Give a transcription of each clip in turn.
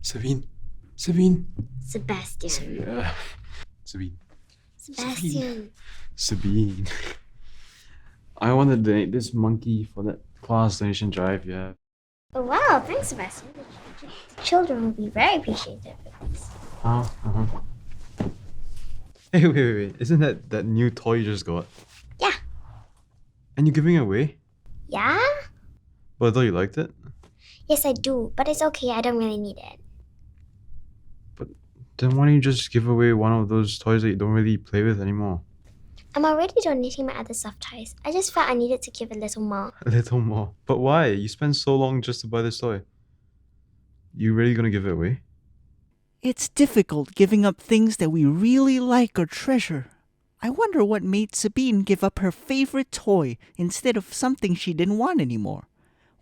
Sabine. Sabine. Sebastian. Yeah. Sabine. Sebastian. Sabine. I want to donate this monkey for that class donation drive, yeah. Oh, wow, thanks, Sebastian. The children will be very appreciative of this. Uh-huh. Hey, wait. Isn't that new toy you just got? Yeah. And you're giving it away? Yeah? But I thought you liked it. Yes, I do, but it's okay. I don't really need it. But then why don't you just give away one of those toys that you don't really play with anymore? I'm already donating my other soft toys. I just felt I needed to give a little more. A little more. But why? You spent so long just to buy this toy. You really gonna give it away? It's difficult giving up things that we really like or treasure. I wonder what made Sabine give up her favorite toy instead of something she didn't want anymore.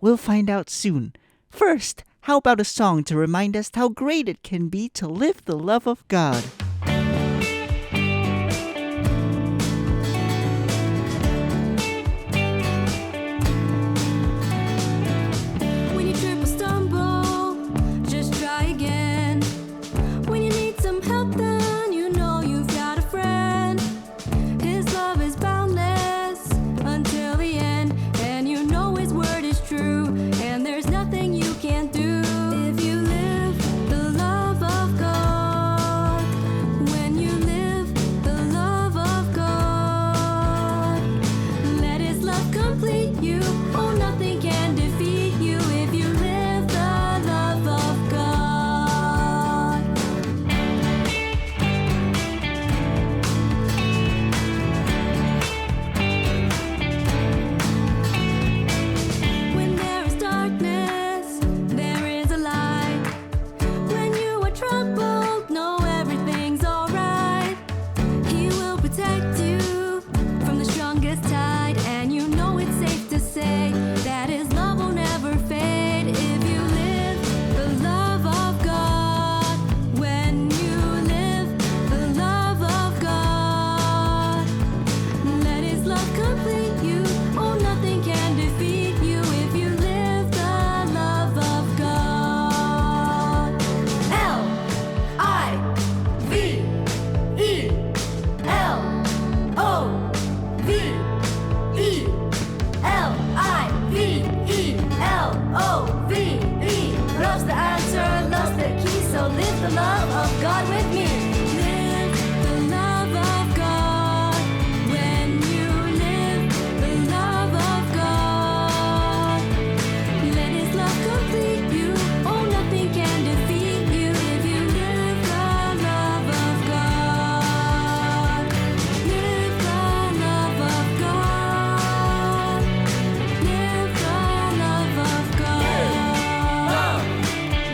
We'll find out soon. First, how about a song to remind us how great it can be to live the love of God? When you trip or stumble, just try again. When you need some help, then you know you've got a friend. His love is boundless until the end, and you know his word is true, and there's nothing you can't do. If you live the love of God, when you live the love of God, let his love complete you. Oh, nothing can defeat you if you live the love of God. When there is darkness, there is a light. When you are troubled, know everything's alright. He will protect you from the strongest tide, and you know it's safe to say that his love will never fade if you live the love of God. When you live the love of God, let his love complete you. Oh, nothing can defeat you if you live the love of God. L-I-V-E-L-O-V-E. Love's the answer, love's the key, so live the love of God with me. Live the love of God. When you live the love of God, let his love complete you. Oh, nothing can defeat you if you live the love of God. Live the love of God. Live the love of God.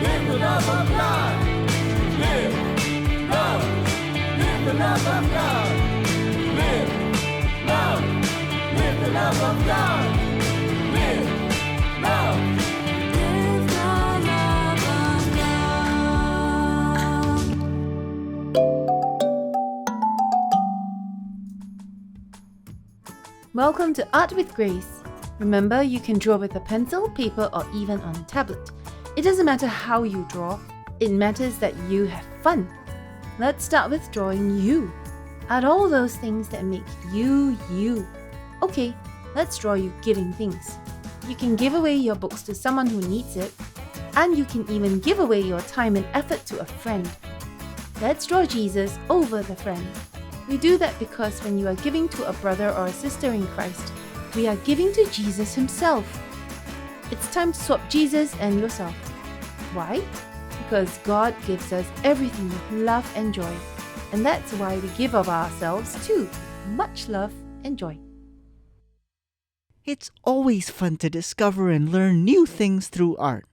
Live the love of God. Live the love of God. Live the love of God. Live love. Live the love of God. Welcome to Art with Grace. Remember, you can draw with a pencil, paper, or even on a tablet. It doesn't matter how you draw, it matters that you have fun. Let's start with drawing you. Add all those things that make you, you. Okay, let's draw you giving things. You can give away your books to someone who needs it, and you can even give away your time and effort to a friend. Let's draw Jesus over the friend. We do that because when you are giving to a brother or a sister in Christ, we are giving to Jesus himself. It's time to swap Jesus and yourself. Why? Because God gives us everything with love and joy. And that's why we give of ourselves too. Much love and joy. It's always fun to discover and learn new things through art.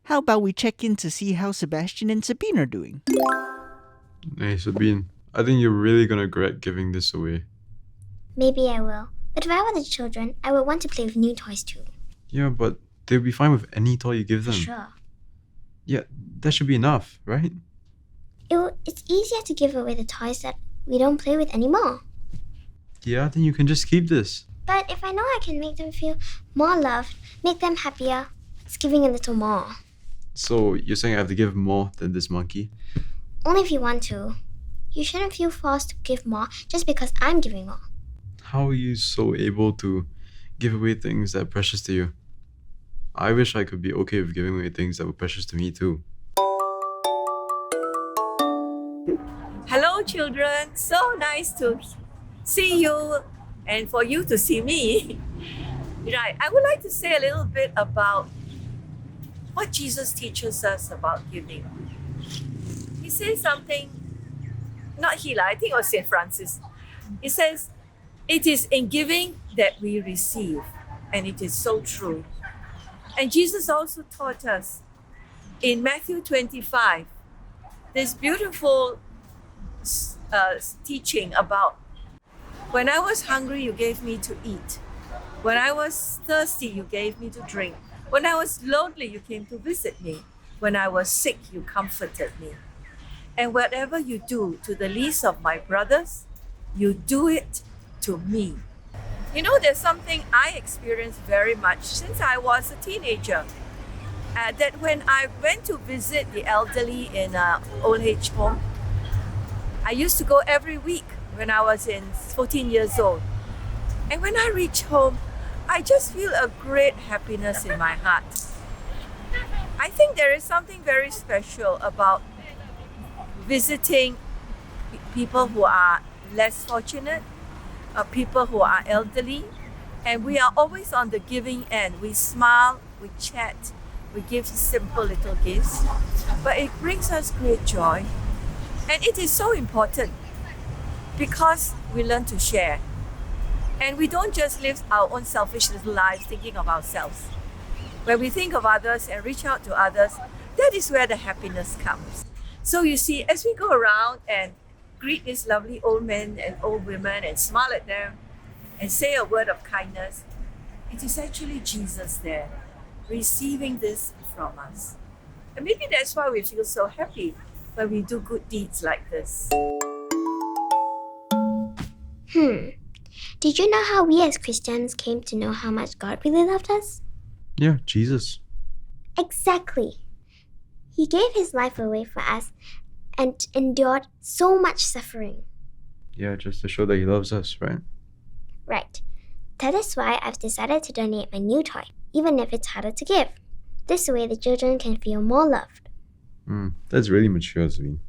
How about we check in to see how Sebastian and Sabine are doing? Hey, Sabine. I think you're really gonna regret giving this away. Maybe I will. But if I were the children, I would want to play with new toys too. Yeah, but they'll be fine with any toy you give them. Sure. Yeah, that should be enough, right? It's easier to give away the toys that we don't play with anymore. Yeah, then you can just keep this. But if I know I can make them feel more loved, make them happier, it's giving a little more. So you're saying I have to give more than this monkey? Only if you want to. You shouldn't feel forced to give more just because I'm giving more. How are you so able to give away things that are precious to you? I wish I could be okay with giving away things that were precious to me too. Hello, children. So nice to see you and for you to see me. Right. I would like to say a little bit about what Jesus teaches us about giving. He says something, not he, I think it was St. Francis. He says, "It is in giving that we receive." And it is so true. And Jesus also taught us in Matthew 25, this beautiful teaching about, when I was hungry, you gave me to eat. When I was thirsty, you gave me to drink. When I was lonely, you came to visit me. When I was sick, you comforted me. And whatever you do to the least of my brothers, you do it to me. You know, there's something I experienced very much since I was a teenager. That when I went to visit the elderly in an old age home, I used to go every week when I was 14 years old. And when I reach home, I just feel a great happiness in my heart. I think there is something very special about visiting people who are less fortunate, people who are elderly, and we are always on the giving end. We smile, we chat, we give simple little gifts, but it brings us great joy. And it is so important because we learn to share. And we don't just live our own selfish little lives thinking of ourselves. When we think of others and reach out to others, that is where the happiness comes. So you see, as we go around and greet these lovely old men and old women and smile at them and say a word of kindness, it is actually Jesus there receiving this from us. And maybe that's why we feel so happy when we do good deeds like this. Did you know how we as Christians came to know how much God really loved us? Yeah, Jesus. Exactly. He gave his life away for us and endured so much suffering. Yeah, just to show that he loves us, right? Right. That is why I've decided to donate my new toy, even if it's harder to give. This way the children can feel more loved. That's really mature, Zavine.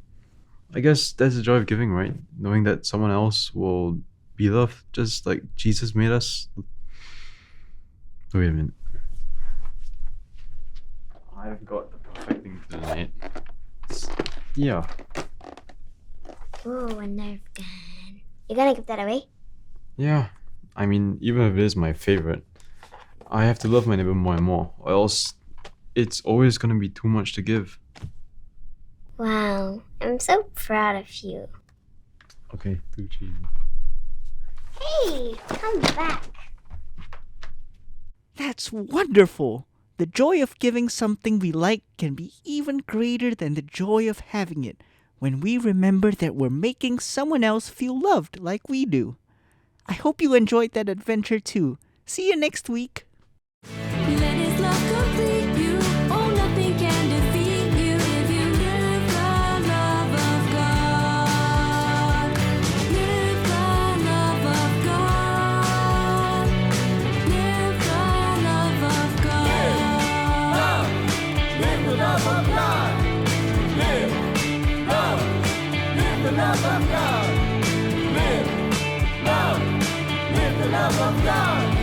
I guess that's the joy of giving, right? Knowing that someone else will be loved just like Jesus made us. Wait a minute. I've got the perfect thing to donate. Yeah. Ooh, a Nerf gun. You're gonna give that away? Yeah. I mean, even if it is my favorite, I have to love my neighbor more and more, or else it's always gonna be too much to give. Wow, I'm so proud of you. Okay, too cheesy. Hey, come back. That's wonderful! The joy of giving something we like can be even greater than the joy of having it when we remember that we're making someone else feel loved like we do. I hope you enjoyed that adventure too. See you next week. Let his love complete you. Oh, nothing can defeat you if you live the love of God. Live the love of God. Live the love of God. Live the love of God. Live, love, live the love of God. Live, love, live the love of God.